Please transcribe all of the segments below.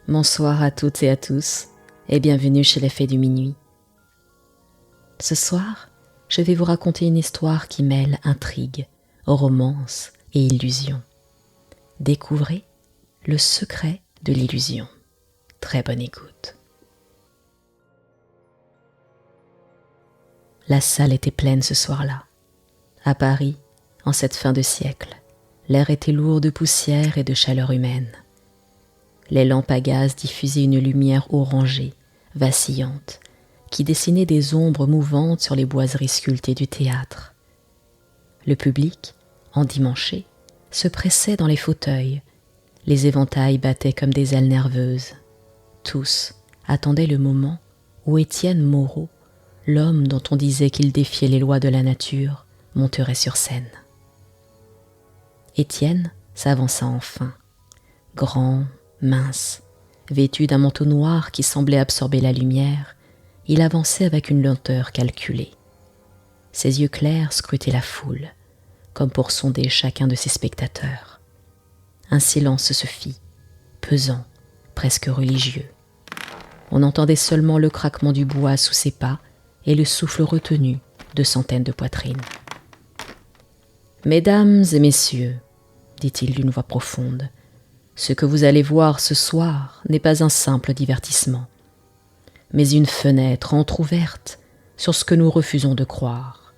Bonsoir à toutes et à tous, et bienvenue chez les Fées du Minuit. Ce soir, je vais vous raconter une histoire qui mêle intrigue, romance et illusion. Découvrez le secret de l'illusion. Très bonne écoute. La salle était pleine ce soir-là. À Paris, en cette fin de siècle, l'air était lourd de poussière et de chaleur humaine. Les lampes à gaz diffusaient une lumière orangée, vacillante, qui dessinait des ombres mouvantes sur les boiseries sculptées du théâtre. Le public, endimanché, se pressait dans les fauteuils. Les éventails battaient comme des ailes nerveuses. Tous attendaient le moment où Étienne Moreau, l'homme dont on disait qu'il défiait les lois de la nature, monterait sur scène. Étienne s'avança enfin, grand, mince, vêtu d'un manteau noir qui semblait absorber la lumière, il avançait avec une lenteur calculée. Ses yeux clairs scrutaient la foule, comme pour sonder chacun de ses spectateurs. Un silence se fit, pesant, presque religieux. On entendait seulement le craquement du bois sous ses pas et le souffle retenu de centaines de poitrines. « Mesdames et messieurs, dit-il d'une voix profonde, ce que vous allez voir ce soir n'est pas un simple divertissement, mais une fenêtre entr'ouverte sur ce que nous refusons de croire. »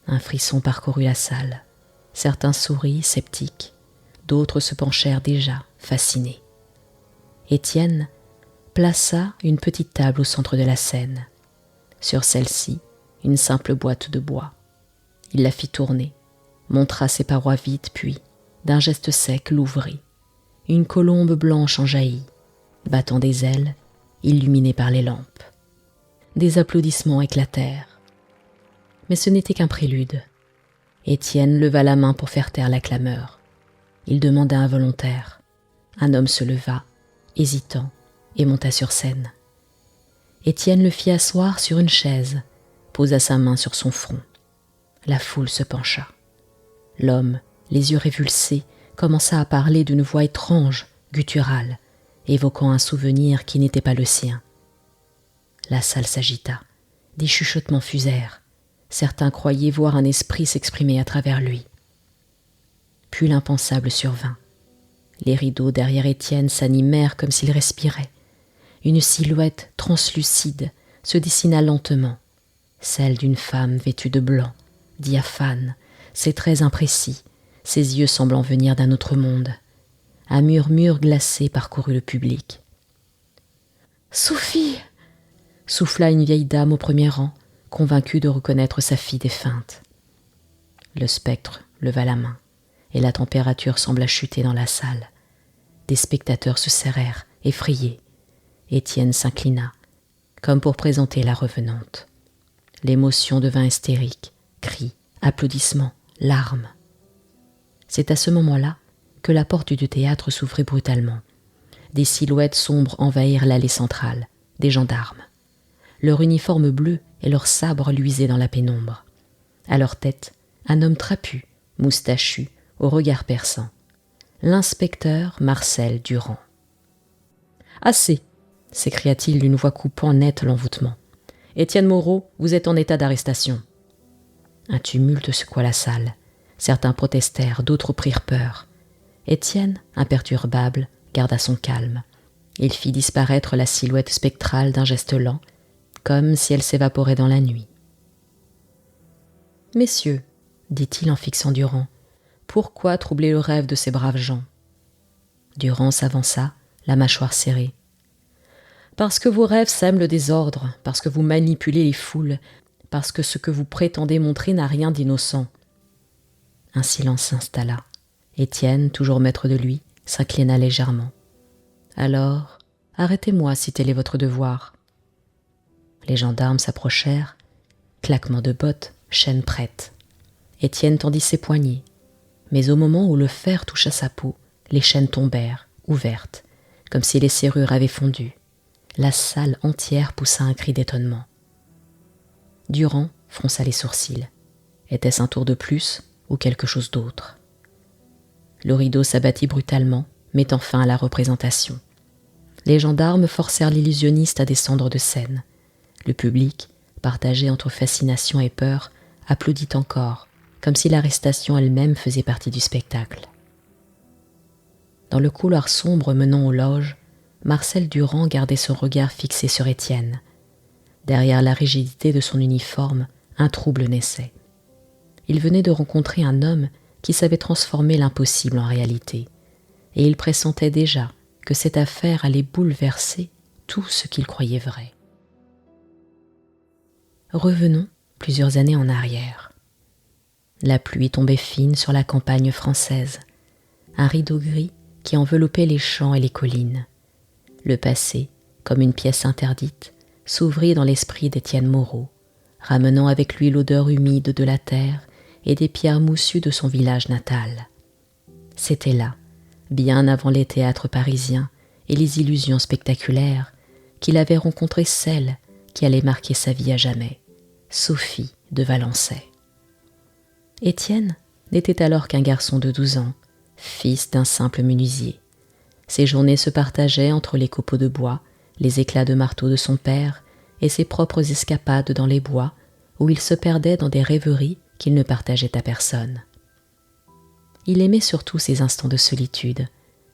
Un frisson parcourut la salle. Certains sourirent, sceptiques, d'autres se penchèrent déjà, fascinés. Étienne plaça une petite table au centre de la scène. Sur celle-ci, une simple boîte de bois. Il la fit tourner, montra ses parois vides, puis, d'un geste sec, l'ouvrit. Une colombe blanche en jaillit, battant des ailes, illuminée par les lampes. Des applaudissements éclatèrent. Mais ce n'était qu'un prélude. Étienne leva la main pour faire taire la clameur. Il demanda un volontaire. Un homme se leva, hésitant, et monta sur scène. Étienne le fit asseoir sur une chaise, posa sa main sur son front. La foule se pencha. L'homme, les yeux révulsés, commença à parler d'une voix étrange, gutturale, évoquant un souvenir qui n'était pas le sien. La salle s'agita, des chuchotements fusèrent. Certains croyaient voir un esprit s'exprimer à travers lui. Puis l'impensable survint. Les rideaux derrière Étienne s'animèrent comme s'il respirait. Une silhouette translucide se dessina lentement, celle d'une femme vêtue de blanc, diaphane, ses traits imprécis, ses yeux semblant venir d'un autre monde. Un murmure glacé parcourut le public. « Sophie !» souffla une vieille dame au premier rang, convaincue de reconnaître sa fille défunte. Le spectre leva la main, et la température sembla chuter dans la salle. Des spectateurs se serrèrent, effrayés. Étienne s'inclina, comme pour présenter la revenante. L'émotion devint hystérique, cris, applaudissements, larmes. C'est à ce moment-là que la porte du théâtre s'ouvrit brutalement. Des silhouettes sombres envahirent l'allée centrale, des gendarmes. Leur uniforme bleu et leurs sabres luisaient dans la pénombre. À leur tête, un homme trapu, moustachu, au regard perçant. L'inspecteur Marcel Durand. « Assez !» s'écria-t-il d'une voix coupant net l'envoûtement. « Étienne Moreau, vous êtes en état d'arrestation. » Un tumulte secoua la salle. Certains protestèrent, d'autres prirent peur. Étienne, imperturbable, garda son calme. Il fit disparaître la silhouette spectrale d'un geste lent, comme si elle s'évaporait dans la nuit. « Messieurs, dit-il en fixant Durand, pourquoi troubler le rêve de ces braves gens ?» Durand s'avança, la mâchoire serrée. « Parce que vos rêves sèment le désordre, parce que vous manipulez les foules, parce que ce que vous prétendez montrer n'a rien d'innocent. » Un silence s'installa. Étienne, toujours maître de lui, s'inclina légèrement. « Alors, arrêtez-moi si tel est votre devoir. » Les gendarmes s'approchèrent. Claquement de bottes, chaîne prête. Étienne tendit ses poignets. Mais au moment où le fer toucha sa peau, les chaînes tombèrent, ouvertes, comme si les serrures avaient fondu. La salle entière poussa un cri d'étonnement. Durand fronça les sourcils. Était-ce un tour de plus ou quelque chose d'autre? Le rideau s'abattit brutalement, mettant fin à la représentation. Les gendarmes forcèrent l'illusionniste à descendre de scène. Le public, partagé entre fascination et peur, applaudit encore, comme si l'arrestation elle-même faisait partie du spectacle. Dans le couloir sombre menant aux loges, Marcel Durand gardait son regard fixé sur Étienne. Derrière la rigidité de son uniforme, un trouble naissait. Il venait de rencontrer un homme qui savait transformer l'impossible en réalité, et il pressentait déjà que cette affaire allait bouleverser tout ce qu'il croyait vrai. Revenons plusieurs années en arrière. La pluie tombait fine sur la campagne française, un rideau gris qui enveloppait les champs et les collines. Le passé, comme une pièce interdite, s'ouvrit dans l'esprit d'Étienne Moreau, ramenant avec lui l'odeur humide de la terre et des pierres moussues de son village natal. C'était là, bien avant les théâtres parisiens et les illusions spectaculaires, qu'il avait rencontré celle qui allait marquer sa vie à jamais, Sophie de Valençay. Étienne n'était alors qu'un garçon de 12 ans, fils d'un simple menuisier. Ses journées se partageaient entre les copeaux de bois, les éclats de marteau de son père et ses propres escapades dans les bois, où il se perdait dans des rêveries qu'il ne partageait à personne. Il aimait surtout ces instants de solitude,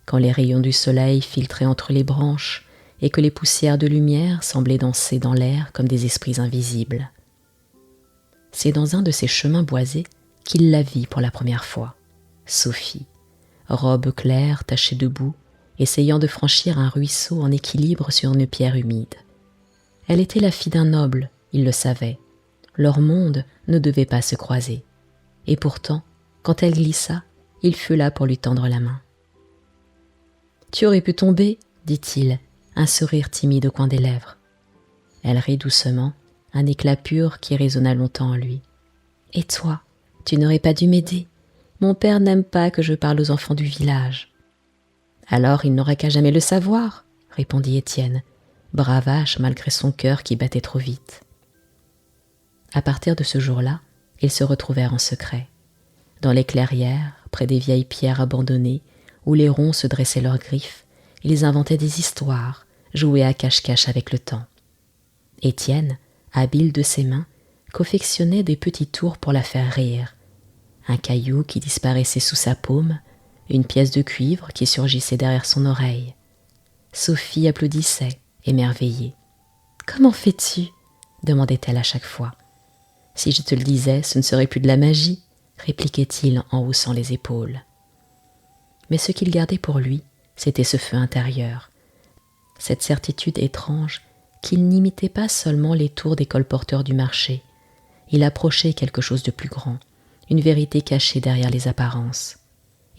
quand les rayons du soleil filtraient entre les branches et que les poussières de lumière semblaient danser dans l'air comme des esprits invisibles. C'est dans un de ces chemins boisés qu'il la vit pour la première fois, Sophie, robe claire tachée de boue, essayant de franchir un ruisseau en équilibre sur une pierre humide. Elle était la fille d'un noble, il le savait. Leur monde ne devait pas se croiser. Et pourtant, quand elle glissa, il fut là pour lui tendre la main. « Tu aurais pu tomber, dit-il, un sourire timide au coin des lèvres. Elle rit doucement, un éclat pur qui résonna longtemps en lui. « Et toi, tu n'aurais pas dû m'aider. Mon père n'aime pas que je parle aux enfants du village. » « Alors il n'aurait qu'à jamais le savoir, » répondit Étienne, bravache malgré son cœur qui battait trop vite. À partir de ce jour-là, ils se retrouvèrent en secret. Dans les clairières, près des vieilles pierres abandonnées, où les ronces dressaient leurs griffes, ils inventaient des histoires, jouaient à cache-cache avec le temps. Étienne, habile de ses mains, confectionnait des petits tours pour la faire rire. Un caillou qui disparaissait sous sa paume, une pièce de cuivre qui surgissait derrière son oreille. Sophie applaudissait, émerveillée. « Comment fais-tu » demandait-elle à chaque fois. « Si je te le disais, ce ne serait plus de la magie » répliquait-il en haussant les épaules. Mais ce qu'il gardait pour lui, c'était ce feu intérieur, cette certitude étrange qu'il n'imitait pas seulement les tours des colporteurs du marché. Il approchait quelque chose de plus grand, une vérité cachée derrière les apparences.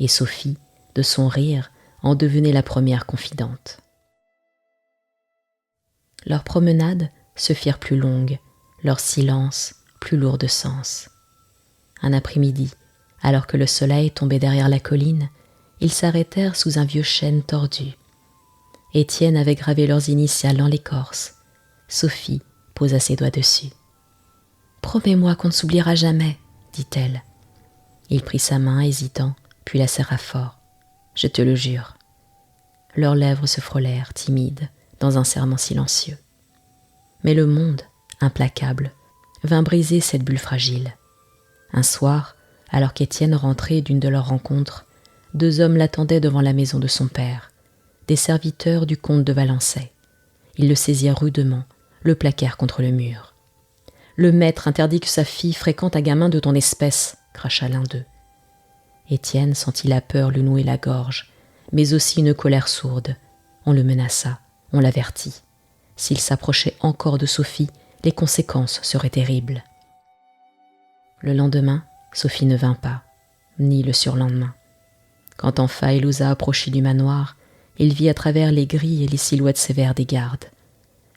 Et Sophie, de son rire, en devenait la première confidente. Leurs promenades se firent plus longues, leurs silences plus lourds de sens. Un après-midi, alors que le soleil tombait derrière la colline, ils s'arrêtèrent sous un vieux chêne tordu. Étienne avait gravé leurs initiales dans l'écorce. Sophie posa ses doigts dessus. « Promets-moi qu'on ne s'oubliera jamais, » dit-elle. Il prit sa main hésitant, puis la serra fort. « Je te le jure. » Leurs lèvres se frôlèrent, timides, dans un serment silencieux. Mais le monde, implacable, vint briser cette bulle fragile. Un soir, alors qu'Étienne rentrait d'une de leurs rencontres, 2 hommes l'attendaient devant la maison de son père, des serviteurs du comte de Valençay. Ils le saisirent rudement, le plaquèrent contre le mur. « Le maître interdit que sa fille fréquente un gamin de ton espèce » cracha l'un d'eux. Étienne sentit la peur lui nouer la gorge, mais aussi une colère sourde. On le menaça, on l'avertit. S'il s'approchait encore de Sophie, les conséquences seraient terribles. Le lendemain, Sophie ne vint pas, ni le surlendemain. Quand enfin il osa approcher du manoir, il vit à travers les grilles et les silhouettes sévères des gardes.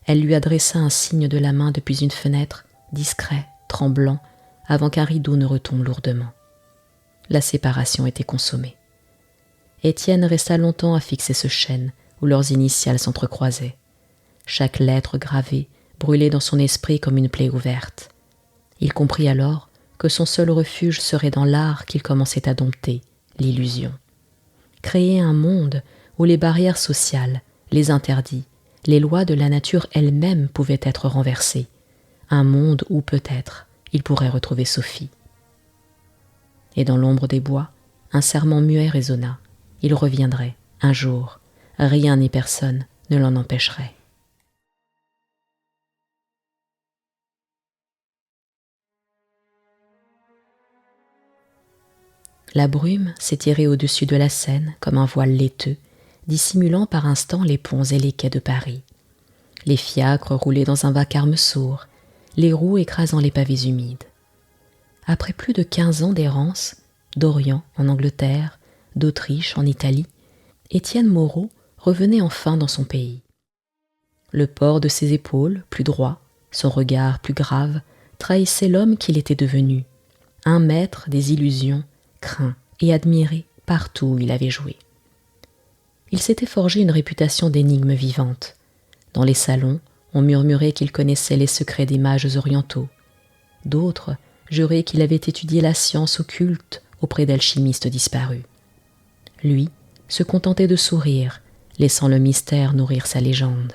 Elle lui adressa un signe de la main depuis une fenêtre, discret, tremblant, avant qu'un rideau ne retombe lourdement. La séparation était consommée. Étienne resta longtemps à fixer ce chêne où leurs initiales s'entrecroisaient. Chaque lettre gravée brûlait dans son esprit comme une plaie ouverte. Il comprit alors que son seul refuge serait dans l'art qu'il commençait à dompter, l'illusion. Créer un monde où les barrières sociales, les interdits, les lois de la nature elle-même pouvaient être renversées. Un monde où peut-être il pourrait retrouver Sophie. Et dans l'ombre des bois, un serment muet résonna. Il reviendrait, un jour. Rien ni personne ne l'en empêcherait. La brume s'étirait au-dessus de la Seine comme un voile laiteux, dissimulant par instants les ponts et les quais de Paris. Les fiacres roulaient dans un vacarme sourd, les roues écrasant les pavés humides. Après plus de 15 ans d'errance, d'Orient en Angleterre, d'Autriche en Italie, Étienne Moreau revenait enfin dans son pays. Le port de ses épaules, plus droit, son regard plus grave, trahissait l'homme qu'il était devenu, un maître des illusions, craint et admiré partout où il avait joué. Il s'était forgé une réputation d'énigme vivante. Dans les salons, on murmurait qu'il connaissait les secrets des mages orientaux. D'autres juraient qu'il avait étudié la science occulte auprès d'alchimistes disparus. Lui se contentait de sourire, laissant le mystère nourrir sa légende.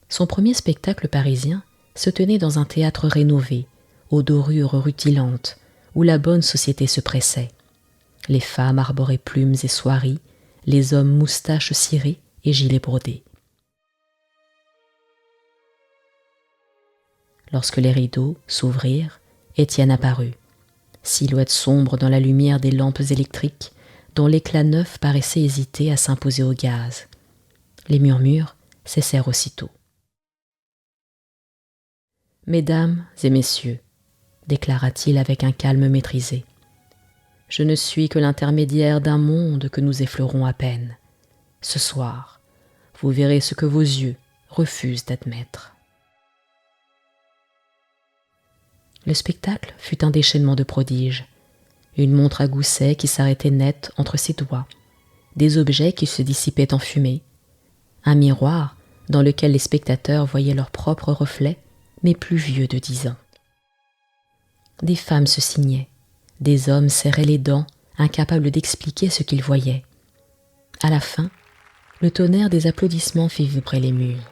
Son premier spectacle parisien se tenait dans un théâtre rénové, aux dorures rutilantes, où la bonne société se pressait. Les femmes arboraient plumes et soieries, les hommes moustaches cirées et gilets brodés. Lorsque les rideaux s'ouvrirent, Étienne apparut, silhouette sombre dans la lumière des lampes électriques, dont l'éclat neuf paraissait hésiter à s'imposer au gaz. Les murmures cessèrent aussitôt. « Mesdames et messieurs, déclara-t-il avec un calme maîtrisé, je ne suis que l'intermédiaire d'un monde que nous effleurons à peine. Ce soir, vous verrez ce que vos yeux refusent d'admettre. » Le spectacle fut un déchaînement de prodiges. Une montre à gousset qui s'arrêtait net entre ses doigts, des objets qui se dissipaient en fumée, un miroir dans lequel les spectateurs voyaient leur propre reflet, mais plus vieux de 10 ans. Des femmes se signaient, des hommes serraient les dents, incapables d'expliquer ce qu'ils voyaient. À la fin, le tonnerre des applaudissements fit vibrer les murs.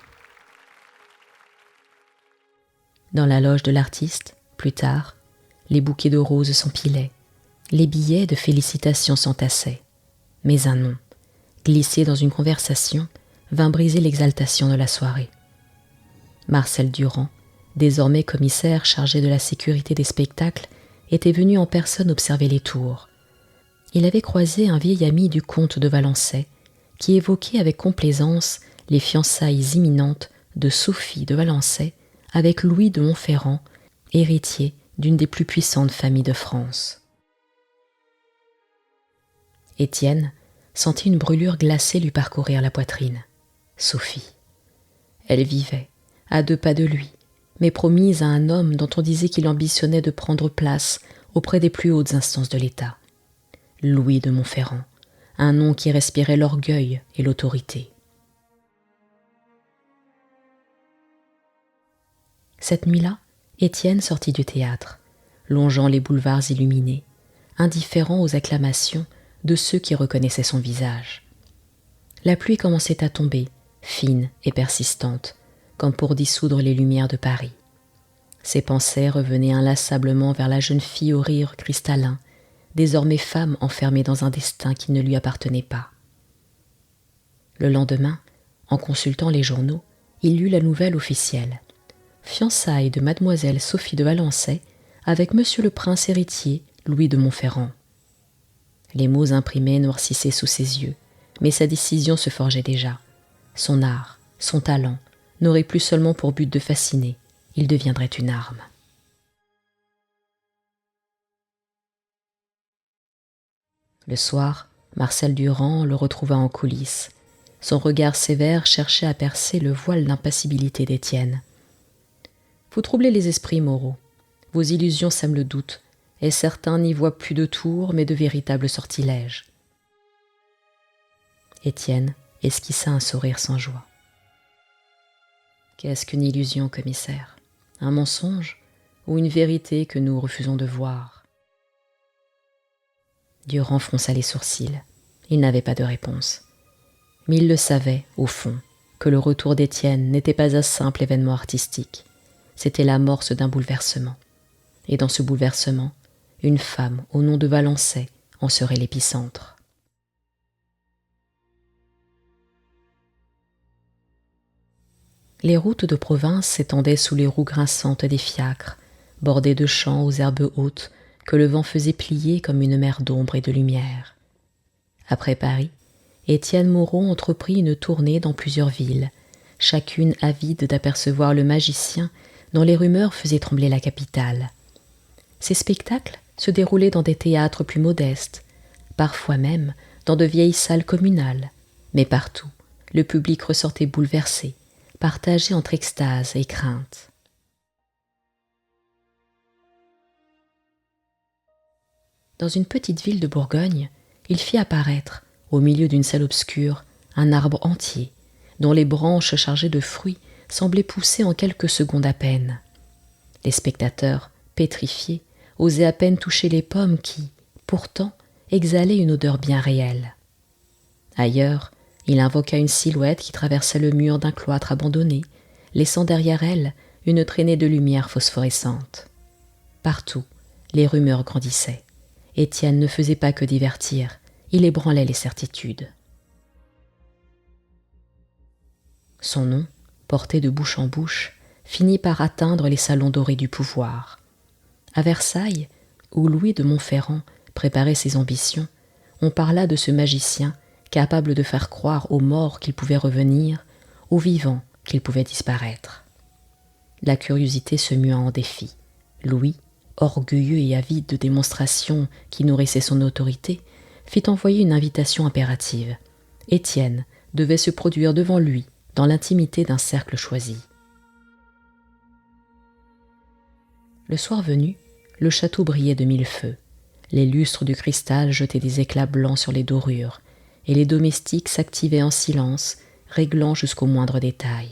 Dans la loge de l'artiste, plus tard, les bouquets de roses s'empilaient, les billets de félicitations s'entassaient. Mais un nom, glissé dans une conversation, vint briser l'exaltation de la soirée. Marcel Durand, désormais commissaire chargé de la sécurité des spectacles, était venu en personne observer les tours. Il avait croisé un vieil ami du comte de Valençay, qui évoquait avec complaisance les fiançailles imminentes de Sophie de Valençay avec Louis de Montferrand, héritier d'une des plus puissantes familles de France. Étienne sentit une brûlure glacée lui parcourir la poitrine. Sophie. Elle vivait, à 2 pas de lui, mais promise à un homme dont on disait qu'il ambitionnait de prendre place auprès des plus hautes instances de l'État. Louis de Montferrand, un nom qui respirait l'orgueil et l'autorité. Cette nuit-là, Étienne sortit du théâtre, longeant les boulevards illuminés, indifférent aux acclamations de ceux qui reconnaissaient son visage. La pluie commençait à tomber, fine et persistante, comme pour dissoudre les lumières de Paris. Ses pensées revenaient inlassablement vers la jeune fille au rire cristallin, désormais femme enfermée dans un destin qui ne lui appartenait pas. Le lendemain, en consultant les journaux, il lut la nouvelle officielle. Fiançailles de mademoiselle Sophie de Valençay avec monsieur le prince héritier Louis de Montferrand. Les mots imprimés noircissaient sous ses yeux, mais sa décision se forgeait déjà. Son art, son talent, n'auraient plus seulement pour but de fasciner, il deviendrait une arme. Le soir, Marcel Durand le retrouva en coulisses. Son regard sévère cherchait à percer le voile d'impassibilité d'Étienne. « Vous troublez les esprits, Moreau. Vos illusions sèment le doute, et certains n'y voient plus de tours, mais de véritables sortilèges. » Étienne esquissa un sourire sans joie. « Qu'est-ce qu'une illusion, commissaire? Un mensonge ou une vérité que nous refusons de voir ?» Durand fronça les sourcils. Il n'avait pas de réponse. Mais il le savait, au fond, que le retour d'Étienne n'était pas un simple événement artistique. C'était l'amorce d'un bouleversement. Et dans ce bouleversement, une femme au nom de Valençay en serait l'épicentre. Les routes de province s'étendaient sous les roues grinçantes des fiacres, bordées de champs aux herbes hautes que le vent faisait plier comme une mer d'ombre et de lumière. Après Paris, Étienne Moreau entreprit une tournée dans plusieurs villes, chacune avide d'apercevoir le magicien dont les rumeurs faisaient trembler la capitale. Ces spectacles se déroulaient dans des théâtres plus modestes, parfois même dans de vieilles salles communales, mais partout, le public ressortait bouleversé, partagé entre extase et crainte. Dans une petite ville de Bourgogne, il fit apparaître, au milieu d'une salle obscure, un arbre entier, dont les branches chargées de fruits semblaient pousser en quelques secondes à peine. Les spectateurs, pétrifiés, osaient à peine toucher les pommes qui, pourtant, exhalaient une odeur bien réelle. Ailleurs, il invoqua une silhouette qui traversait le mur d'un cloître abandonné, laissant derrière elle une traînée de lumière phosphorescente. Partout, les rumeurs grandissaient. Étienne ne faisait pas que divertir, il ébranlait les certitudes. Son nom, porté de bouche en bouche, finit par atteindre les salons dorés du pouvoir. À Versailles, où Louis de Montferrand préparait ses ambitions, on parla de ce magicien capable de faire croire aux morts qu'il pouvait revenir, aux vivants qu'il pouvait disparaître. La curiosité se mua en défi. Louis, orgueilleux et avide de démonstrations qui nourrissaient son autorité, fit envoyer une invitation impérative. Étienne devait se produire devant lui dans l'intimité d'un cercle choisi. Le soir venu, le château brillait de mille feux. Les lustres du cristal jetaient des éclats blancs sur les dorures, et les domestiques s'activaient en silence, réglant jusqu'au moindre détail.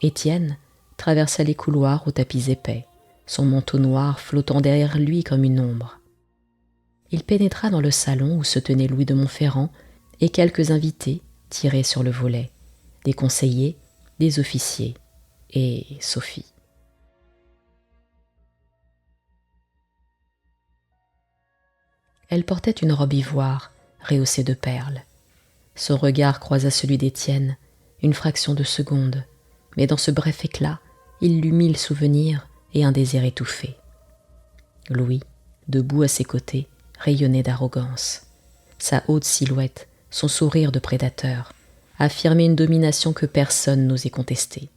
Étienne traversa les couloirs aux tapis épais, son manteau noir flottant derrière lui comme une ombre. Il pénétra dans le salon où se tenait Louis de Montferrand et quelques invités tirés sur le volet, des conseillers, des officiers et Sophie. Elle portait une robe ivoire, rehaussée de perles. Son regard croisa celui d'Étienne, une fraction de seconde, mais dans ce bref éclat, il lut 1000 souvenirs et un désir étouffé. Louis, debout à ses côtés, rayonnait d'arrogance. Sa haute silhouette, son sourire de prédateur, affirmait une domination que personne n'osait contester.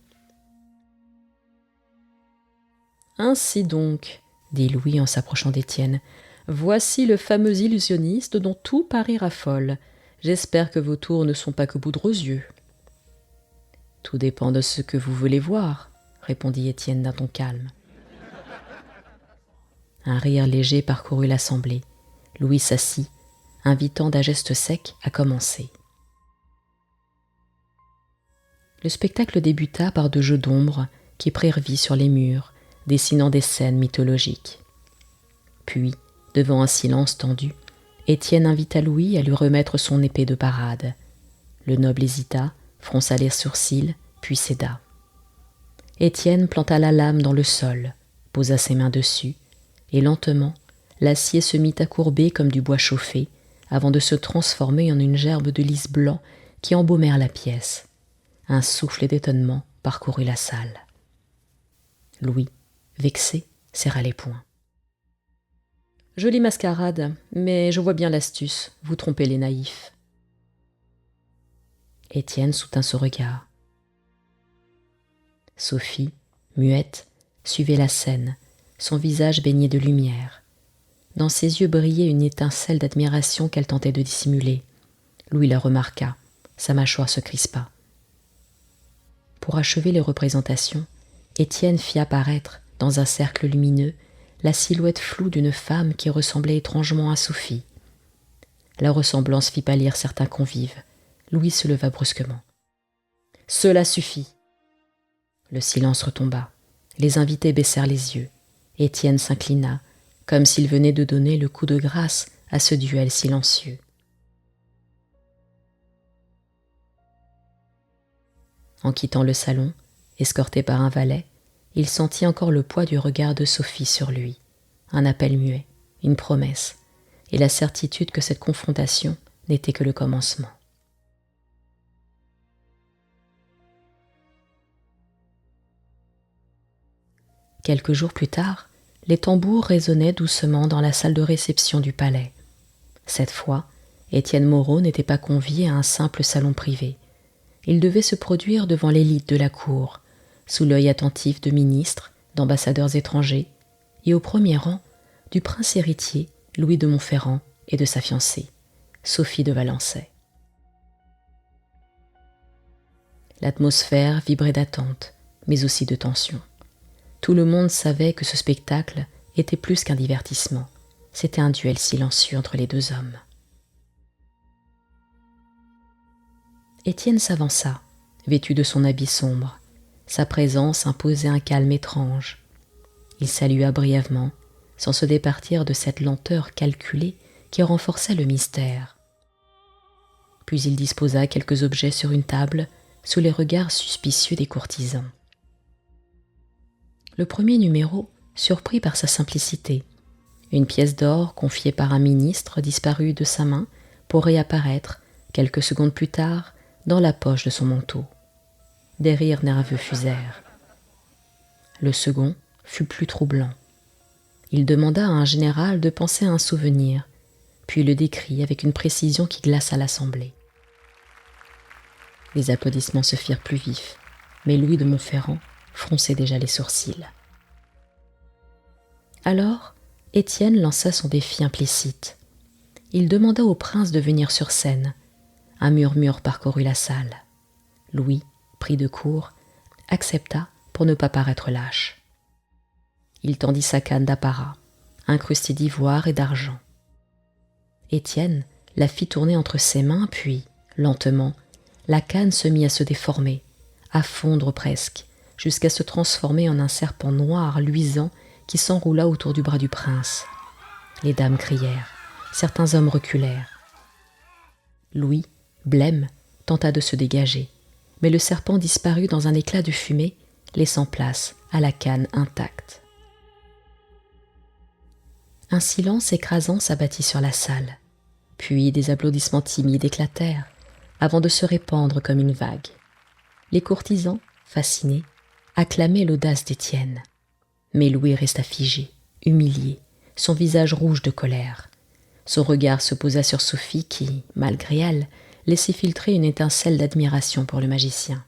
« Ainsi donc, dit Louis en s'approchant d'Étienne, voici le fameux illusionniste dont tout Paris raffole. J'espère que vos tours ne sont pas que poudre aux yeux. »« Tout dépend de ce que vous voulez voir, » répondit Étienne d'un ton calme. Un rire léger parcourut l'assemblée. Louis s'assit, invitant d'un geste sec à commencer. Le spectacle débuta par de jeux d'ombre qui prirent vie sur les murs, dessinant des scènes mythologiques. Puis, devant un silence tendu, Étienne invita Louis à lui remettre son épée de parade. Le noble hésita, fronça les sourcils, puis céda. Étienne planta la lame dans le sol, posa ses mains dessus, et lentement, l'acier se mit à courber comme du bois chauffé, avant de se transformer en une gerbe de lys blanc qui embaumèrent la pièce. Un souffle d'étonnement parcourut la salle. Louis, vexé, serra les poings. « Jolie mascarade, mais je vois bien l'astuce, vous trompez les naïfs. » Étienne soutint ce regard. Sophie, muette, suivait la scène, son visage baigné de lumière. Dans ses yeux brillait une étincelle d'admiration qu'elle tentait de dissimuler. Louis la remarqua, sa mâchoire se crispa. Pour achever les représentations, Étienne fit apparaître, dans un cercle lumineux, la silhouette floue d'une femme qui ressemblait étrangement à Sophie. La ressemblance fit pâlir certains convives. Louis se leva brusquement. « Cela suffit !» Le silence retomba. Les invités baissèrent les yeux. Étienne s'inclina, comme s'il venait de donner le coup de grâce à ce duel silencieux. En quittant le salon, escorté par un valet, il sentit encore le poids du regard de Sophie sur lui, un appel muet, une promesse, et la certitude que cette confrontation n'était que le commencement. Quelques jours plus tard, les tambours résonnaient doucement dans la salle de réception du palais. Cette fois, Étienne Moreau n'était pas convié à un simple salon privé. Il devait se produire devant l'élite de la cour, sous l'œil attentif de ministres, d'ambassadeurs étrangers, et au premier rang du prince héritier Louis de Montferrand et de sa fiancée, Sophie de Valençay. L'atmosphère vibrait d'attente, mais aussi de tension. Tout le monde savait que ce spectacle était plus qu'un divertissement. C'était un duel silencieux entre les deux hommes. Étienne s'avança, vêtu de son habit sombre. Sa présence imposait un calme étrange. Il salua brièvement, sans se départir de cette lenteur calculée qui renforçait le mystère. Puis il disposa quelques objets sur une table, sous les regards suspicieux des courtisans. Le premier numéro surprit par sa simplicité. Une pièce d'or confiée par un ministre disparut de sa main pour réapparaître, quelques secondes plus tard, dans la poche de son manteau. Des rires nerveux fusèrent. Le second fut plus troublant. Il demanda à un général de penser à un souvenir, puis le décrit avec une précision qui glaça l'assemblée. Les applaudissements se firent plus vifs, mais Louis de Montferrand fronçait déjà les sourcils. Alors, Étienne lança son défi implicite. Il demanda au prince de venir sur scène. Un murmure parcourut la salle. Louis, pris de court, accepta pour ne pas paraître lâche. Il tendit sa canne d'apparat, incrustée d'ivoire et d'argent. Étienne la fit tourner entre ses mains, puis, lentement, la canne se mit à se déformer, à fondre presque, jusqu'à se transformer en un serpent noir luisant qui s'enroula autour du bras du prince. Les dames crièrent, certains hommes reculèrent. Louis, blême, tenta de se dégager, mais le serpent disparut dans un éclat de fumée, laissant place à la canne intacte. Un silence écrasant s'abattit sur la salle, puis des applaudissements timides éclatèrent, avant de se répandre comme une vague. Les courtisans, fascinés, acclamaient l'audace d'Étienne. Mais Louis resta figé, humilié, son visage rouge de colère. Son regard se posa sur Sophie qui, malgré elle, laissait filtrer une étincelle d'admiration pour le magicien.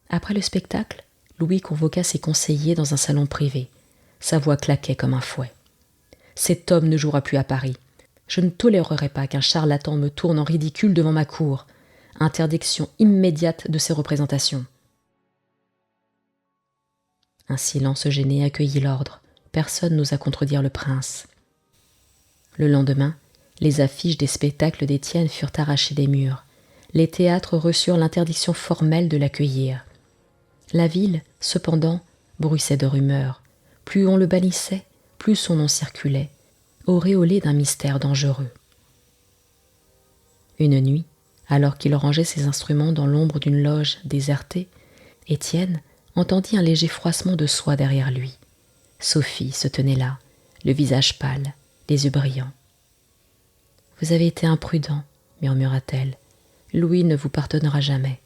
Après le spectacle, Louis convoqua ses conseillers dans un salon privé. Sa voix claquait comme un fouet. « Cet homme ne jouera plus à Paris. Je ne tolérerai pas qu'un charlatan me tourne en ridicule devant ma cour. Interdiction immédiate de ses représentations. » Un silence gêné accueillit l'ordre. Personne n'osa contredire le prince. Le lendemain, les affiches des spectacles d'Étienne furent arrachées des murs. Les théâtres reçurent l'interdiction formelle de l'accueillir. La ville, cependant, bruissait de rumeurs. Plus on le bannissait, plus son nom circulait, auréolé d'un mystère dangereux. Une nuit, alors qu'il rangeait ses instruments dans l'ombre d'une loge désertée, Étienne entendit un léger froissement de soie derrière lui. Sophie se tenait là, le visage pâle, les yeux brillants. « Vous avez été imprudent, » murmura-t-elle. « Louis ne vous pardonnera jamais. »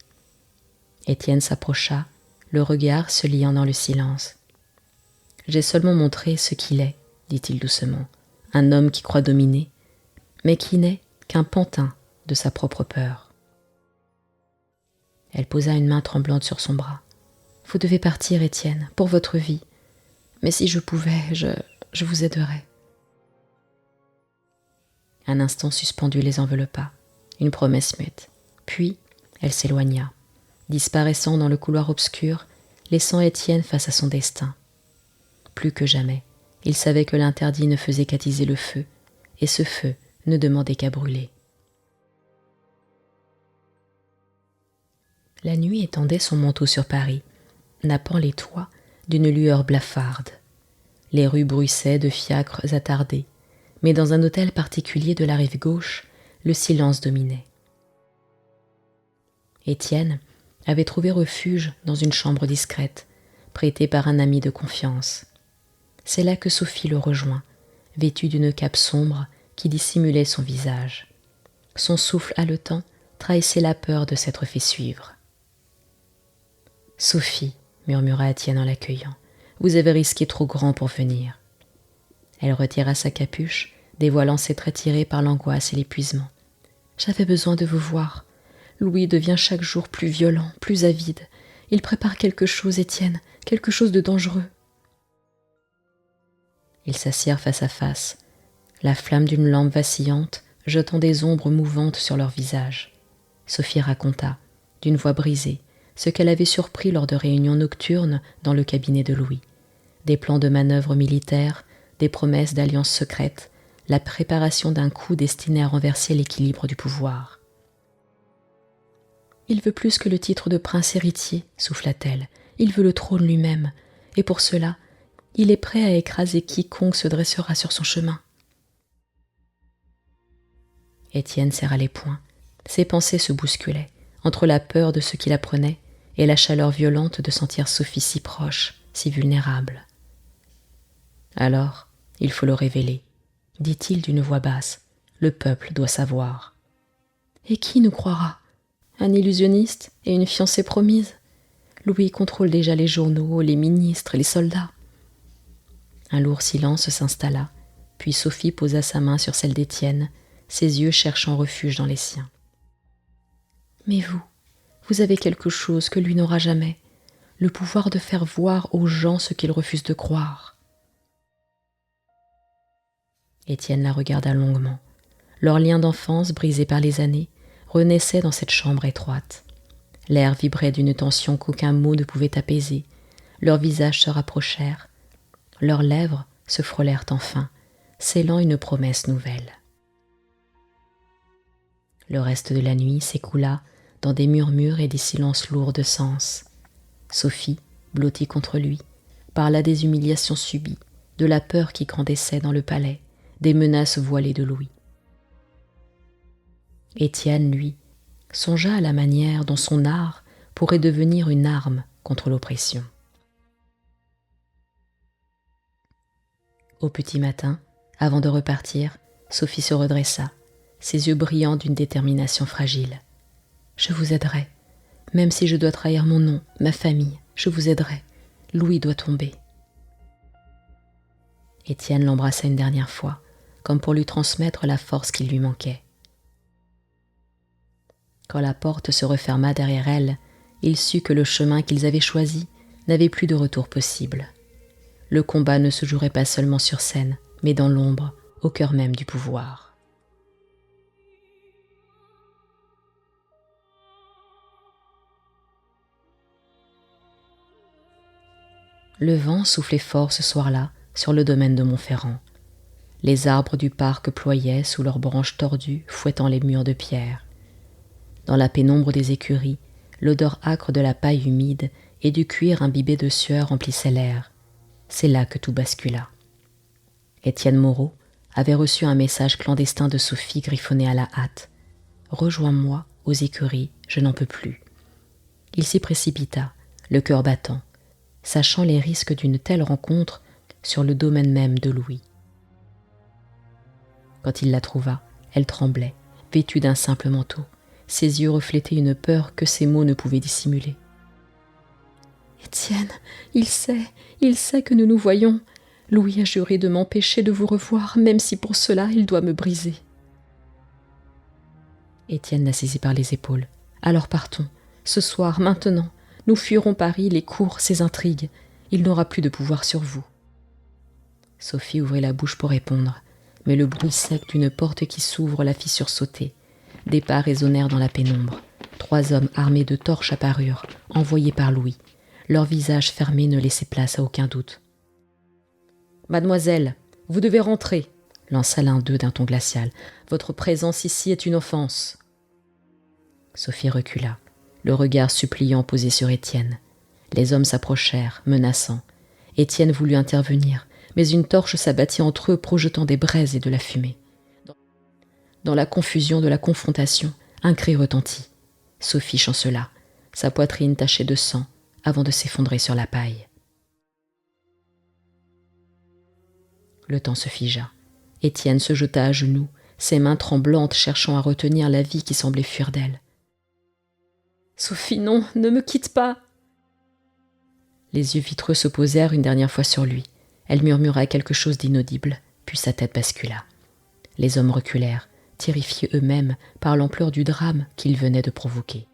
Étienne s'approcha, le regard se liant dans le silence. « J'ai seulement montré ce qu'il est, » dit-il doucement, « un homme qui croit dominer, mais qui n'est qu'un pantin de sa propre peur. » Elle posa une main tremblante sur son bras. « Vous devez partir, Étienne, pour votre vie. Mais si je pouvais, je vous aiderais. » Un instant suspendu les enveloppa, une promesse muette. Puis, elle s'éloigna, disparaissant dans le couloir obscur, laissant Étienne face à son destin. Plus que jamais, il savait que l'interdit ne faisait qu'attiser le feu, et ce feu ne demandait qu'à brûler. La nuit étendait son manteau sur Paris, nappant les toits d'une lueur blafarde. Les rues bruissaient de fiacres attardés, mais dans un hôtel particulier de la rive gauche, le silence dominait. Étienne avait trouvé refuge dans une chambre discrète, prêtée par un ami de confiance. C'est là que Sophie le rejoint, vêtue d'une cape sombre qui dissimulait son visage. Son souffle haletant trahissait la peur de s'être fait suivre. « Sophie, » murmura Étienne en l'accueillant, « vous avez risqué trop grand pour venir. » Elle retira sa capuche, dévoilant ses traits tirés par l'angoisse et l'épuisement. « J'avais besoin de vous voir. Louis devient chaque jour plus violent, plus avide. Il prépare quelque chose, Étienne, quelque chose de dangereux. » Ils s'assirent face à face, la flamme d'une lampe vacillante jetant des ombres mouvantes sur leurs visages. Sophie raconta, d'une voix brisée, ce qu'elle avait surpris lors de réunions nocturnes dans le cabinet de Louis. Des plans de manœuvres militaires, des promesses d'alliances secrètes, la préparation d'un coup destiné à renverser l'équilibre du pouvoir. « Il veut plus que le titre de prince héritier, souffla-t-elle. Il veut le trône lui-même, et pour cela, il est prêt à écraser quiconque se dressera sur son chemin. » Étienne serra les poings. Ses pensées se bousculaient, entre la peur de ce qu'il apprenait et la chaleur violente de sentir Sophie si proche, si vulnérable. « Alors, il faut le révéler, » dit-il d'une voix basse. « Le peuple doit savoir. » « Et qui nous croira ? Un illusionniste et une fiancée promise ? Louis contrôle déjà les journaux, les ministres, les soldats. » Un lourd silence s'installa, puis Sophie posa sa main sur celle d'Étienne, ses yeux cherchant refuge dans les siens. « Mais vous avez quelque chose que lui n'aura jamais, le pouvoir de faire voir aux gens ce qu'ils refusent de croire. » Étienne la regarda longuement. Leur lien d'enfance, brisé par les années, renaissait dans cette chambre étroite. L'air vibrait d'une tension qu'aucun mot ne pouvait apaiser. Leurs visages se rapprochèrent. Leurs lèvres se frôlèrent enfin, scellant une promesse nouvelle. Le reste de la nuit s'écoula dans des murmures et des silences lourds de sens. Sophie, blottie contre lui, parla des humiliations subies, de la peur qui grandissait dans le palais, des menaces voilées de Louis. Étienne, lui, songea à la manière dont son art pourrait devenir une arme contre l'oppression. Au petit matin, avant de repartir, Sophie se redressa, ses yeux brillants d'une détermination fragile. « Je vous aiderai. Même si je dois trahir mon nom, ma famille, je vous aiderai. Louis doit tomber. » Étienne l'embrassa une dernière fois, comme pour lui transmettre la force qui lui manquait. Quand la porte se referma derrière elle, il sut que le chemin qu'ils avaient choisi n'avait plus de retour possible. Le combat ne se jouerait pas seulement sur scène, mais dans l'ombre, au cœur même du pouvoir. Le vent soufflait fort ce soir-là sur le domaine de Montferrand. Les arbres du parc ployaient sous leurs branches tordues, fouettant les murs de pierre. Dans la pénombre des écuries, l'odeur âcre de la paille humide et du cuir imbibé de sueur emplissait l'air. C'est là que tout bascula. Étienne Moreau avait reçu un message clandestin de Sophie griffonné à la hâte. « Rejoins-moi aux écuries, je n'en peux plus. » Il s'y précipita, le cœur battant, sachant les risques d'une telle rencontre sur le domaine même de Louis. Quand il la trouva, elle tremblait, vêtue d'un simple manteau. Ses yeux reflétaient une peur que ses mots ne pouvaient dissimuler. « Étienne, il sait que nous nous voyons. Louis a juré de m'empêcher de vous revoir, même si pour cela il doit me briser. » Étienne la saisit par les épaules. « Alors partons. Ce soir, maintenant, nous fuirons Paris, les cours, ses intrigues. Il n'aura plus de pouvoir sur vous. » Sophie ouvrit la bouche pour répondre, mais le bruit sec d'une porte qui s'ouvre la fit sursauter. Des pas résonnèrent dans la pénombre. 3 hommes armés de torches apparurent, envoyés par Louis. Leurs visages fermés ne laissaient place à aucun doute. « Mademoiselle, vous devez rentrer !» lança l'un d'eux d'un ton glacial. « Votre présence ici est une offense. » Sophie recula, le regard suppliant posé sur Étienne. Les hommes s'approchèrent, menaçants. Étienne voulut intervenir, mais une torche s'abattit entre eux, projetant des braises et de la fumée. Dans la confusion de la confrontation, un cri retentit. Sophie chancela, sa poitrine tachée de sang, avant de s'effondrer sur la paille. Le temps se figea. Étienne se jeta à genoux, ses mains tremblantes cherchant à retenir la vie qui semblait fuir d'elle. « Sophie, non, ne me quitte pas !» Les yeux vitreux se posèrent une dernière fois sur lui. Elle murmura quelque chose d'inaudible, puis sa tête bascula. Les hommes reculèrent, terrifiés eux-mêmes par l'ampleur du drame qu'ils venaient de provoquer.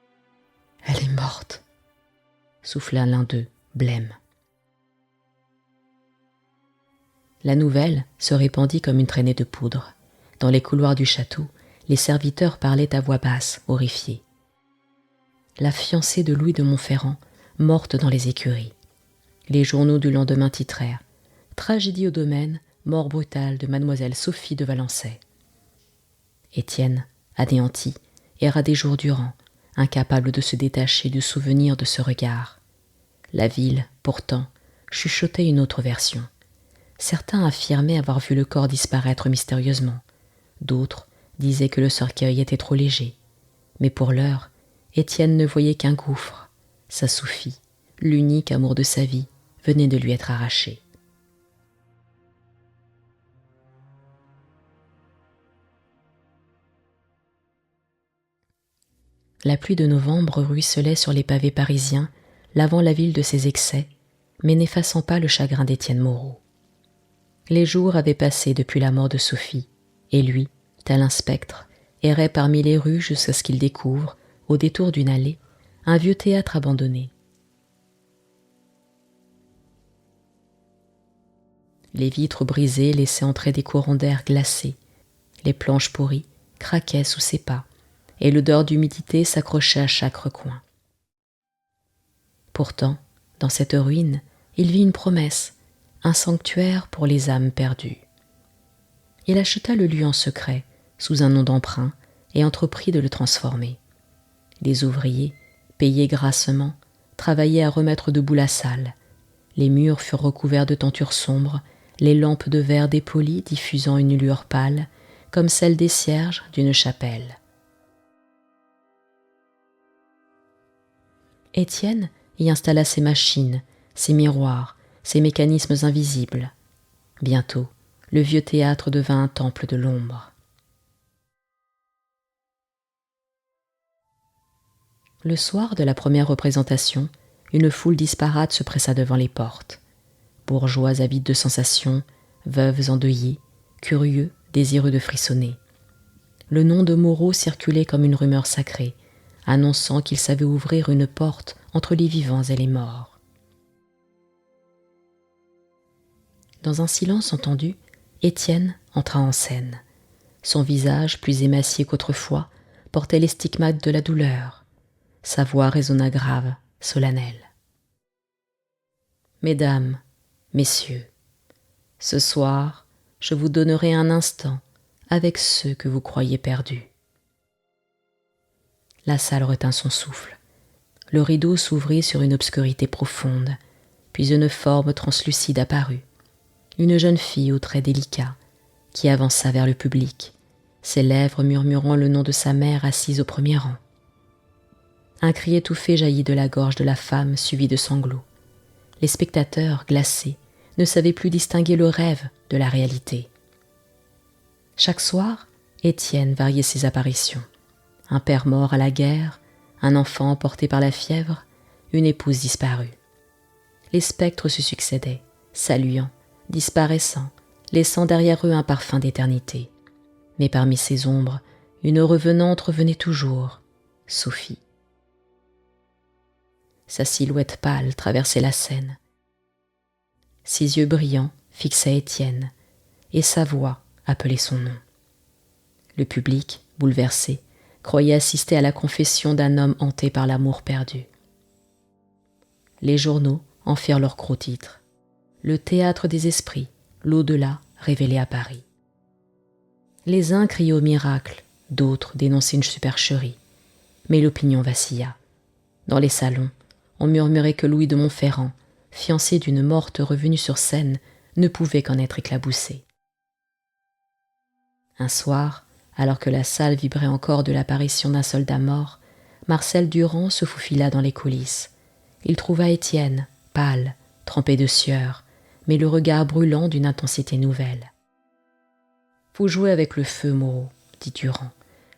« Elle est morte !» souffla l'un d'eux, blême. La nouvelle se répandit comme une traînée de poudre. Dans les couloirs du château, les serviteurs parlaient à voix basse, horrifiés. La fiancée de Louis de Montferrand, morte dans les écuries. Les journaux du lendemain titrèrent « Tragédie au domaine, mort brutale de mademoiselle Sophie de Valençay ». Étienne, anéanti, erra des jours durant, incapable de se détacher du souvenir de ce regard. La ville, pourtant, chuchotait une autre version. Certains affirmaient avoir vu le corps disparaître mystérieusement. D'autres disaient que le cercueil était trop léger. Mais pour l'heure, Étienne ne voyait qu'un gouffre. Sa Sophie, l'unique amour de sa vie, venait de lui être arraché. La pluie de novembre ruisselait sur les pavés parisiens, lavant la ville de ses excès, mais n'effaçant pas le chagrin d'Étienne Moreau. Les jours avaient passé depuis la mort de Sophie, et lui, tel un spectre, errait parmi les rues jusqu'à ce qu'il découvre, au détour d'une allée, un vieux théâtre abandonné. Les vitres brisées laissaient entrer des courants d'air glacés. Les planches pourries craquaient sous ses pas, et l'odeur d'humidité s'accrochait à chaque recoin. Pourtant, dans cette ruine, il vit une promesse, un sanctuaire pour les âmes perdues. Il acheta le lieu en secret, sous un nom d'emprunt, et entreprit de le transformer. Les ouvriers, payés grassement, travaillaient à remettre debout la salle. Les murs furent recouverts de tentures sombres, les lampes de verre dépolies diffusant une lueur pâle, comme celle des cierges d'une chapelle. Étienne y installa ses machines, ses miroirs, ses mécanismes invisibles. Bientôt, le vieux théâtre devint un temple de l'ombre. Le soir de la première représentation, une foule disparate se pressa devant les portes. Bourgeois avides de sensations, veuves endeuillées, curieux, désireux de frissonner. Le nom de Moreau circulait comme une rumeur sacrée, annonçant qu'il savait ouvrir une porte entre les vivants et les morts. Dans un silence entendu, Étienne entra en scène. Son visage, plus émacié qu'autrefois, portait les stigmates de la douleur. Sa voix résonna grave, solennelle. « Mesdames, messieurs, ce soir, je vous donnerai un instant avec ceux que vous croyez perdus. » La salle retint son souffle. Le rideau s'ouvrit sur une obscurité profonde, puis une forme translucide apparut. Une jeune fille aux traits délicats, qui avança vers le public, ses lèvres murmurant le nom de sa mère assise au premier rang. Un cri étouffé jaillit de la gorge de la femme, suivi de sanglots. Les spectateurs, glacés, ne savaient plus distinguer le rêve de la réalité. Chaque soir, Étienne variait ses apparitions. Un père mort à la guerre, un enfant emporté par la fièvre, une épouse disparue. Les spectres se succédaient, saluant, disparaissant, laissant derrière eux un parfum d'éternité. Mais parmi ces ombres, une revenante revenait toujours, Sophie. Sa silhouette pâle traversait la scène. Ses yeux brillants fixaient Étienne, et sa voix appelait son nom. Le public, bouleversé, croyait assister à la confession d'un homme hanté par l'amour perdu. Les journaux en firent leur gros titre. Le théâtre des esprits, l'au-delà révélé à Paris. Les uns criaient au miracle, d'autres dénonçaient une supercherie. Mais l'opinion vacilla. Dans les salons, on murmurait que Louis de Montferrand, fiancé d'une morte revenue sur scène, ne pouvait qu'en être éclaboussé. Un soir, alors que la salle vibrait encore de l'apparition d'un soldat mort, Marcel Durand se faufila dans les coulisses. Il trouva Étienne, pâle, trempé de sueur, mais le regard brûlant d'une intensité nouvelle. « Vous jouez avec le feu, Moreau, dit Durand.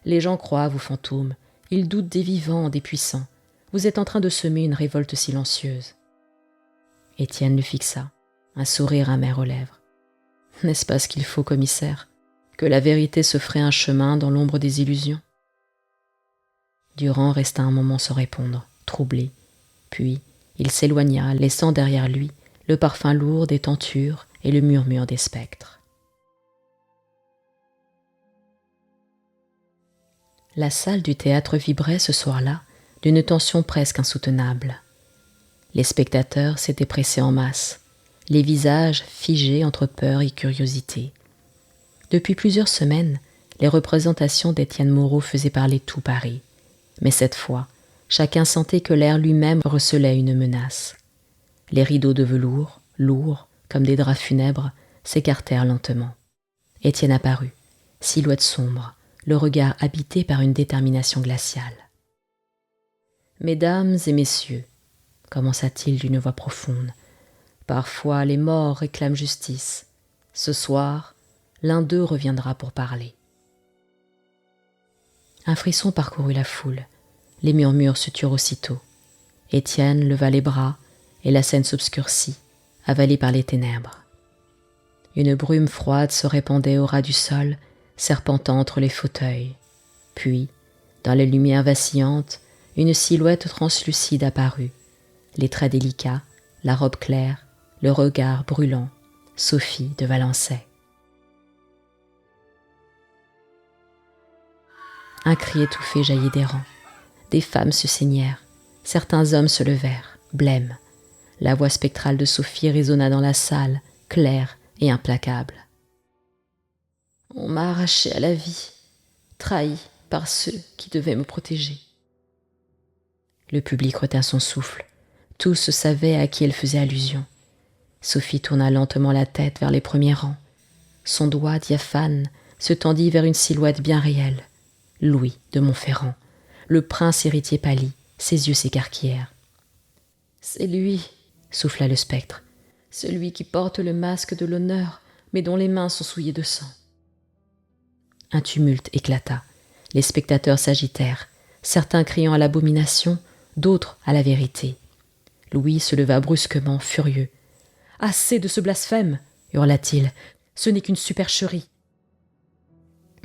Les gens croient à vos fantômes. Ils doutent des vivants, des puissants. Vous êtes en train de semer une révolte silencieuse. » Étienne le fixa, un sourire amer aux lèvres. « N'est-ce pas ce qu'il faut, commissaire? Que la vérité se ferait un chemin dans l'ombre des illusions ?» Durand resta un moment sans répondre, troublé. Puis il s'éloigna, laissant derrière lui le parfum lourd des tentures et le murmure des spectres. La salle du théâtre vibrait ce soir-là d'une tension presque insoutenable. Les spectateurs s'étaient pressés en masse, les visages figés entre peur et curiosité. Depuis plusieurs semaines, les représentations d'Étienne Moreau faisaient parler tout Paris. Mais cette fois, chacun sentait que l'air lui-même recelait une menace. Les rideaux de velours, lourds, comme des draps funèbres, s'écartèrent lentement. Étienne apparut, silhouette sombre, le regard habité par une détermination glaciale. « Mesdames et messieurs, commença-t-il d'une voix profonde, parfois les morts réclament justice. Ce soir, l'un d'eux reviendra pour parler. » Un frisson parcourut la foule. Les murmures se turent aussitôt. Étienne leva les bras et la scène s'obscurcit, avalée par les ténèbres. Une brume froide se répandait au ras du sol, serpentant entre les fauteuils. Puis, dans les lumières vacillantes, une silhouette translucide apparut. Les traits délicats, la robe claire, le regard brûlant, Sophie de Valençay. Un cri étouffé jaillit des rangs. Des femmes se saignèrent. Certains hommes se levèrent, blêmes. La voix spectrale de Sophie résonna dans la salle, claire et implacable. « On m'a arraché à la vie, trahi par ceux qui devaient me protéger. » Le public retint son souffle. Tous savaient à qui elle faisait allusion. Sophie tourna lentement la tête vers les premiers rangs. Son doigt diaphane se tendit vers une silhouette bien réelle. Louis de Montferrand, le prince héritier pâlit, ses yeux s'écarquillèrent. « C'est lui, » souffla le spectre, « celui qui porte le masque de l'honneur, mais dont les mains sont souillées de sang. » Un tumulte éclata. Les spectateurs s'agitèrent, certains criant à l'abomination, d'autres à la vérité. Louis se leva brusquement, furieux. « Assez de ce blasphème !» hurla-t-il. « Ce n'est qu'une supercherie. »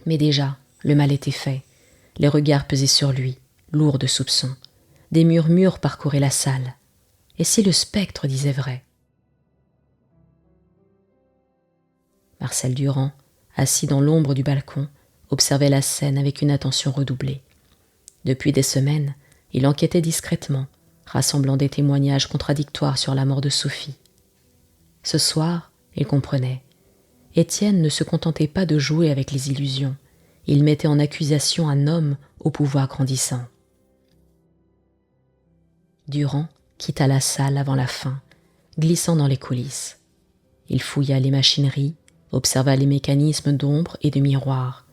Mais déjà, le mal était fait. Les regards pesaient sur lui, lourds de soupçons. Des murmures parcouraient la salle. Et si le spectre disait vrai? Marcel Durand, assis dans l'ombre du balcon, observait la scène avec une attention redoublée. Depuis des semaines, il enquêtait discrètement, rassemblant des témoignages contradictoires sur la mort de Sophie. Ce soir, il comprenait. Étienne ne se contentait pas de jouer avec les illusions. Il mettait en accusation un homme au pouvoir grandissant. Durand quitta la salle avant la fin, glissant dans les coulisses. Il fouilla les machineries, observa les mécanismes d'ombre et de miroir.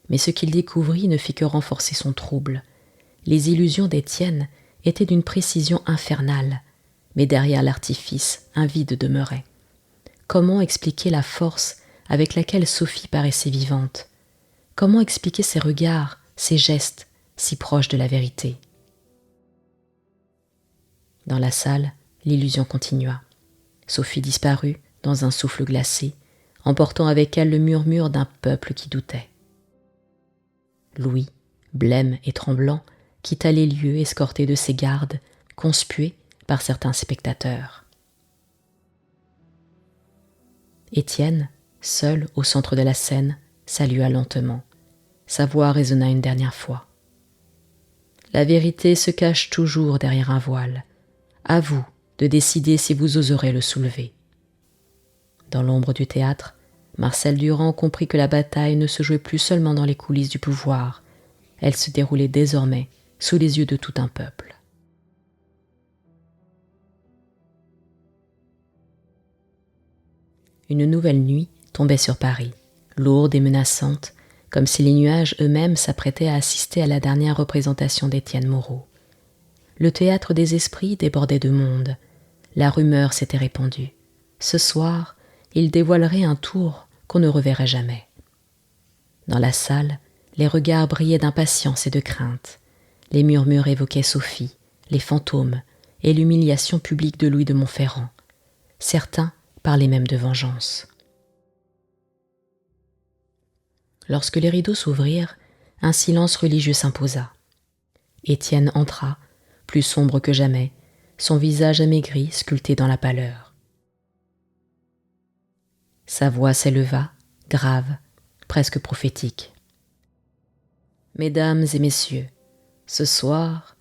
Mais ce qu'il découvrit ne fit que renforcer son trouble. Les illusions d'Étienne étaient d'une précision infernale, mais derrière l'artifice, un vide demeurait. Comment expliquer la force avec laquelle Sophie paraissait vivante? Comment expliquer ses regards, ses gestes, si proches de la vérité? Dans la salle, l'illusion continua. Sophie disparut dans un souffle glacé, emportant avec elle le murmure d'un peuple qui doutait. Louis, blême et tremblant, quitta les lieux escorté de ses gardes, conspué par certains spectateurs. Étienne, seul au centre de la scène, salua lentement. Sa voix résonna une dernière fois. « La vérité se cache toujours derrière un voile. À vous de décider si vous oserez le soulever. » Dans l'ombre du théâtre, Marcel Durand comprit que la bataille ne se jouait plus seulement dans les coulisses du pouvoir. Elle se déroulait désormais sous les yeux de tout un peuple. Une nouvelle nuit tombait sur Paris, lourde et menaçante, comme si les nuages eux-mêmes s'apprêtaient à assister à la dernière représentation d'Étienne Moreau. Le théâtre des esprits débordait de monde. La rumeur s'était répandue. Ce soir, il dévoilerait un tour qu'on ne reverrait jamais. Dans la salle, les regards brillaient d'impatience et de crainte. Les murmures évoquaient Sophie, les fantômes et l'humiliation publique de Louis de Montferrand. Certains parlaient même de vengeance. Lorsque les rideaux s'ouvrirent, un silence religieux s'imposa. Étienne entra, plus sombre que jamais, son visage amaigri sculpté dans la pâleur. Sa voix s'éleva, grave, presque prophétique. « Mesdames et messieurs, ce soir,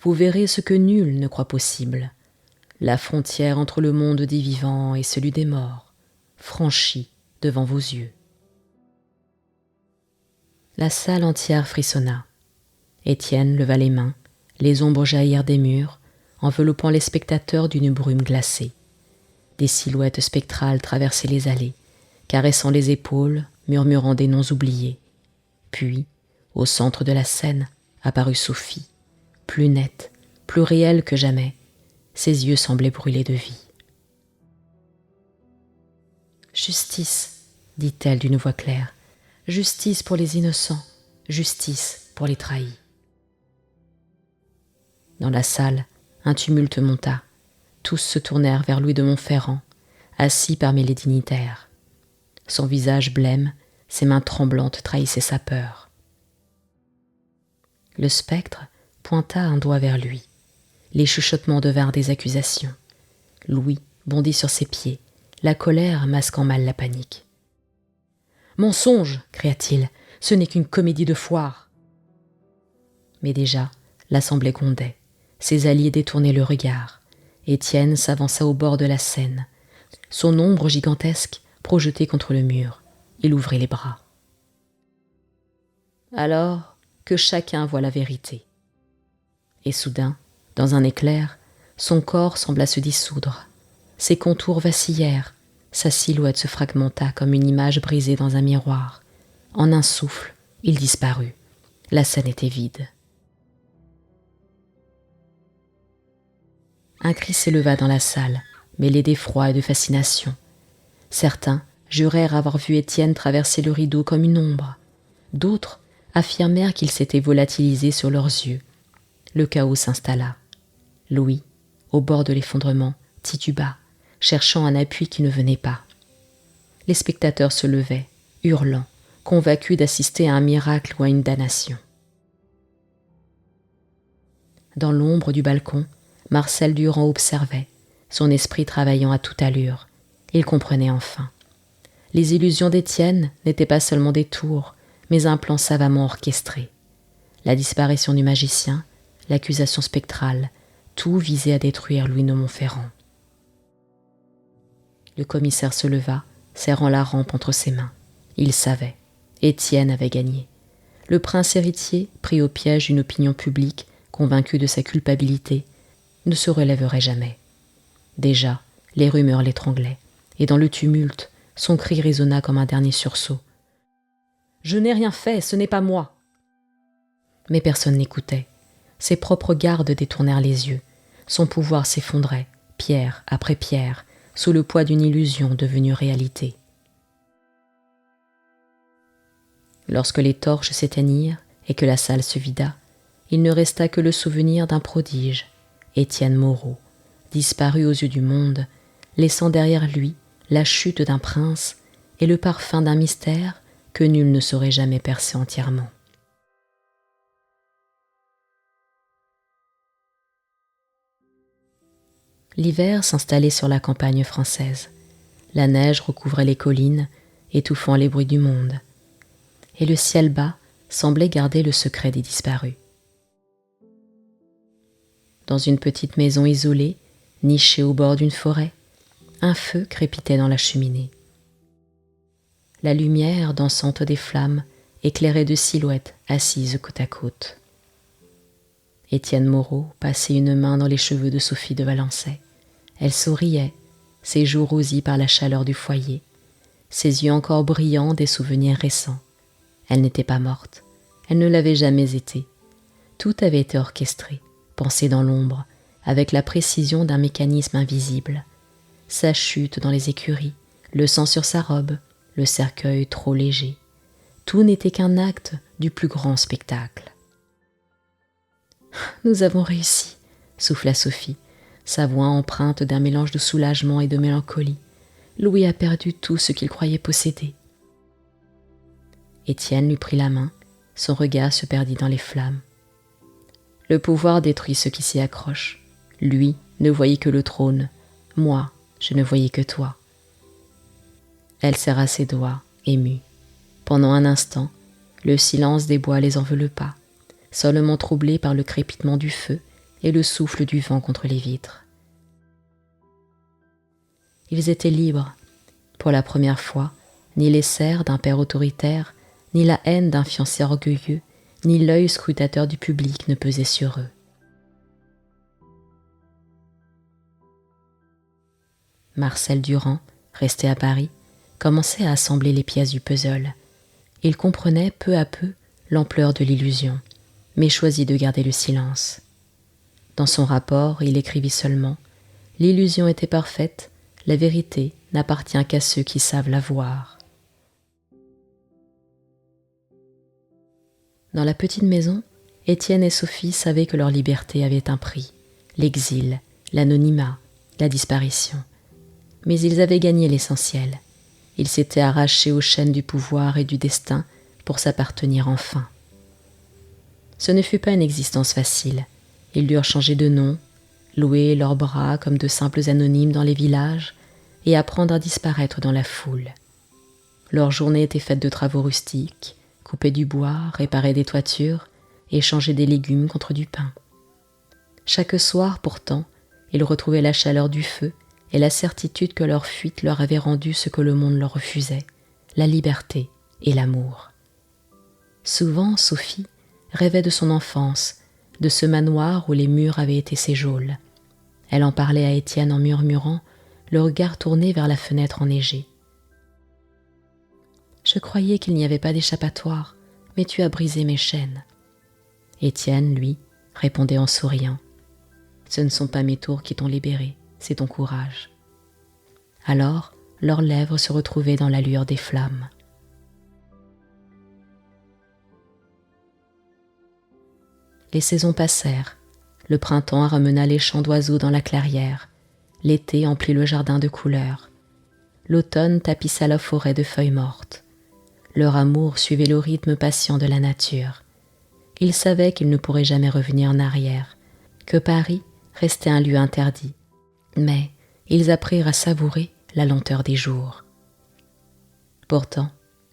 vous verrez ce que nul ne croit possible. La frontière entre le monde des vivants et celui des morts, franchie devant vos yeux. » La salle entière frissonna. Étienne leva les mains, les ombres jaillirent des murs, enveloppant les spectateurs d'une brume glacée. Des silhouettes spectrales traversaient les allées, caressant les épaules, murmurant des noms oubliés. Puis, au centre de la scène, apparut Sophie, plus nette, plus réelle que jamais. Ses yeux semblaient brûler de vie. « Justice, dit-elle d'une voix claire. Justice pour les innocents, justice pour les trahis. » Dans la salle, un tumulte monta. Tous se tournèrent vers Louis de Montferrand, assis parmi les dignitaires. Son visage blême, ses mains tremblantes trahissaient sa peur. Le spectre pointa un doigt vers lui. Les chuchotements devinrent des accusations. Louis bondit sur ses pieds, la colère masquant mal la panique. « Mensonge !» cria-t-il, « ce n'est qu'une comédie de foire !» Mais déjà, l'assemblée grondait. Ses alliés détournaient le regard. Étienne s'avança au bord de la scène. Son ombre gigantesque projetée contre le mur. Il ouvrit les bras. Alors que chacun voit la vérité. Et soudain, dans un éclair, son corps sembla se dissoudre. Ses contours vacillèrent, sa silhouette se fragmenta comme une image brisée dans un miroir. En un souffle, il disparut. La scène était vide. Un cri s'éleva dans la salle, mêlé d'effroi et de fascination. Certains jurèrent avoir vu Étienne traverser le rideau comme une ombre. D'autres affirmèrent qu'il s'était volatilisé sur leurs yeux. Le chaos s'installa. Louis, au bord de l'effondrement, tituba, cherchant un appui qui ne venait pas. Les spectateurs se levaient, hurlant, convaincus d'assister à un miracle ou à une damnation. Dans l'ombre du balcon, Marcel Durand observait, son esprit travaillant à toute allure. Il comprenait enfin. Les illusions d'Étienne n'étaient pas seulement des tours, mais un plan savamment orchestré. La disparition du magicien, l'accusation spectrale, tout visait à détruire Louis de Montferrand. Le commissaire se leva, serrant la rampe entre ses mains. Il savait. Étienne avait gagné. Le prince héritier, pris au piège d'une opinion publique, convaincu de sa culpabilité, ne se relèverait jamais. Déjà, les rumeurs l'étranglaient, et dans le tumulte, son cri résonna comme un dernier sursaut. « Je n'ai rien fait, ce n'est pas moi !» Mais personne n'écoutait. Ses propres gardes détournèrent les yeux. Son pouvoir s'effondrait, pierre après pierre, sous le poids d'une illusion devenue réalité. Lorsque les torches s'éteignirent et que la salle se vida, il ne resta que le souvenir d'un prodige, Étienne Moreau, disparu aux yeux du monde, laissant derrière lui la chute d'un prince et le parfum d'un mystère que nul ne saurait jamais percer entièrement. L'hiver s'installait sur la campagne française. La neige recouvrait les collines, étouffant les bruits du monde. Et le ciel bas semblait garder le secret des disparus. Dans une petite maison isolée, nichée au bord d'une forêt, un feu crépitait dans la cheminée. La lumière dansante des flammes éclairait deux silhouettes assises côte à côte. Étienne Moreau passait une main dans les cheveux de Sophie de Valençay. Elle souriait, ses joues rosies par la chaleur du foyer, ses yeux encore brillants des souvenirs récents. Elle n'était pas morte, elle ne l'avait jamais été. Tout avait été orchestré, pensé dans l'ombre, avec la précision d'un mécanisme invisible. Sa chute dans les écuries, le sang sur sa robe, le cercueil trop léger. Tout n'était qu'un acte du plus grand spectacle. « Nous avons réussi !» souffla Sophie, sa voix empreinte d'un mélange de soulagement et de mélancolie. Louis a perdu tout ce qu'il croyait posséder. Étienne lui prit la main, son regard se perdit dans les flammes. Le pouvoir détruit ceux qui s'y accrochent. Lui ne voyait que le trône. Moi, je ne voyais que toi. Elle serra ses doigts, émue. Pendant un instant, le silence des bois les enveloppa, seulement troublé par le crépitement du feu et le souffle du vent contre les vitres. Ils étaient libres. Pour la première fois, ni les serres d'un père autoritaire, ni la haine d'un fiancé orgueilleux, ni l'œil scrutateur du public ne pesaient sur eux. Marcel Durand, resté à Paris, commençait à assembler les pièces du puzzle. Il comprenait peu à peu l'ampleur de l'illusion, mais choisit de garder le silence. Dans son rapport, il écrivit seulement « L'illusion était parfaite, la vérité n'appartient qu'à ceux qui savent la voir. » Dans la petite maison, Étienne et Sophie savaient que leur liberté avait un prix, l'exil, l'anonymat, la disparition. Mais ils avaient gagné l'essentiel. Ils s'étaient arrachés aux chaînes du pouvoir et du destin pour s'appartenir enfin. Ce ne fut pas une existence facile. Ils durent changer de nom, louer leurs bras comme de simples anonymes dans les villages et apprendre à disparaître dans la foule. Leur journée était faite de travaux rustiques, couper du bois, réparer des toitures, échanger des légumes contre du pain. Chaque soir, pourtant, ils retrouvaient la chaleur du feu et la certitude que leur fuite leur avait rendu ce que le monde leur refusait, la liberté et l'amour. Souvent, Sophie rêvait de son enfance, de ce manoir où les murs avaient été ses geôles. Elle en parlait à Étienne en murmurant, le regard tourné vers la fenêtre enneigée. « Je croyais qu'il n'y avait pas d'échappatoire, mais tu as brisé mes chaînes. » Étienne, lui, répondait en souriant. « Ce ne sont pas mes tours qui t'ont libéré, c'est ton courage. » Alors, leurs lèvres se retrouvaient dans la lueur des flammes. Les saisons passèrent. Le printemps ramena les chants d'oiseaux dans la clairière. L'été emplit le jardin de couleurs. L'automne tapissa la forêt de feuilles mortes. Leur amour suivait le rythme patient de la nature. Ils savaient qu'ils ne pourraient jamais revenir en arrière, que Paris restait un lieu interdit. Mais ils apprirent à savourer la lenteur des jours. Pourtant,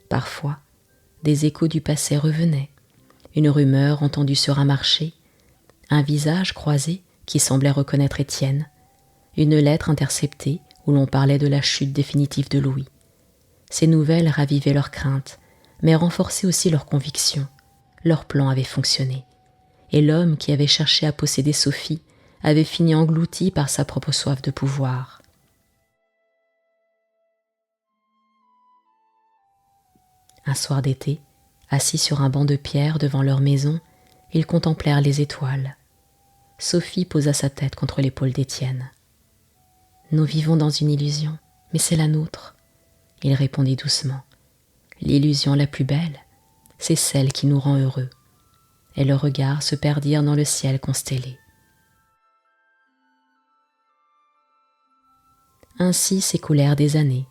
parfois, des échos du passé revenaient. Une rumeur entendue sur un marché, un visage croisé qui semblait reconnaître Étienne, une lettre interceptée où l'on parlait de la chute définitive de Louis. Ces nouvelles ravivaient leurs craintes, mais renforçaient aussi leurs convictions. Leur plan avait fonctionné, et l'homme qui avait cherché à posséder Sophie avait fini englouti par sa propre soif de pouvoir. Un soir d'été, assis sur un banc de pierre devant leur maison, ils contemplèrent les étoiles. Sophie posa sa tête contre l'épaule d'Étienne. « Nous vivons dans une illusion, mais c'est la nôtre. » Il répondit doucement. « L'illusion la plus belle, c'est celle qui nous rend heureux. » Et leurs regards se perdirent dans le ciel constellé. Ainsi s'écoulèrent des années.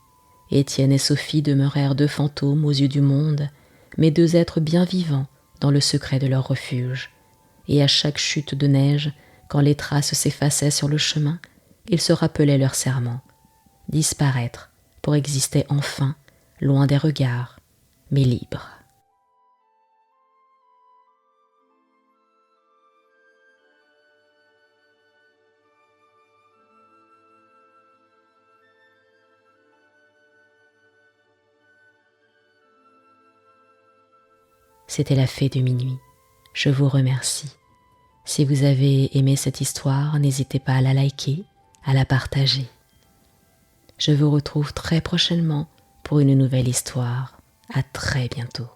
Étienne et Sophie demeurèrent deux fantômes aux yeux du monde, mais deux êtres bien vivants dans le secret de leur refuge. Et à chaque chute de neige, quand les traces s'effaçaient sur le chemin, ils se rappelaient leur serment. Disparaître pour exister enfin, loin des regards, mais libres. C'était la fée de minuit. Je vous remercie. Si vous avez aimé cette histoire, n'hésitez pas à la liker, à la partager. Je vous retrouve très prochainement pour une nouvelle histoire. À très bientôt.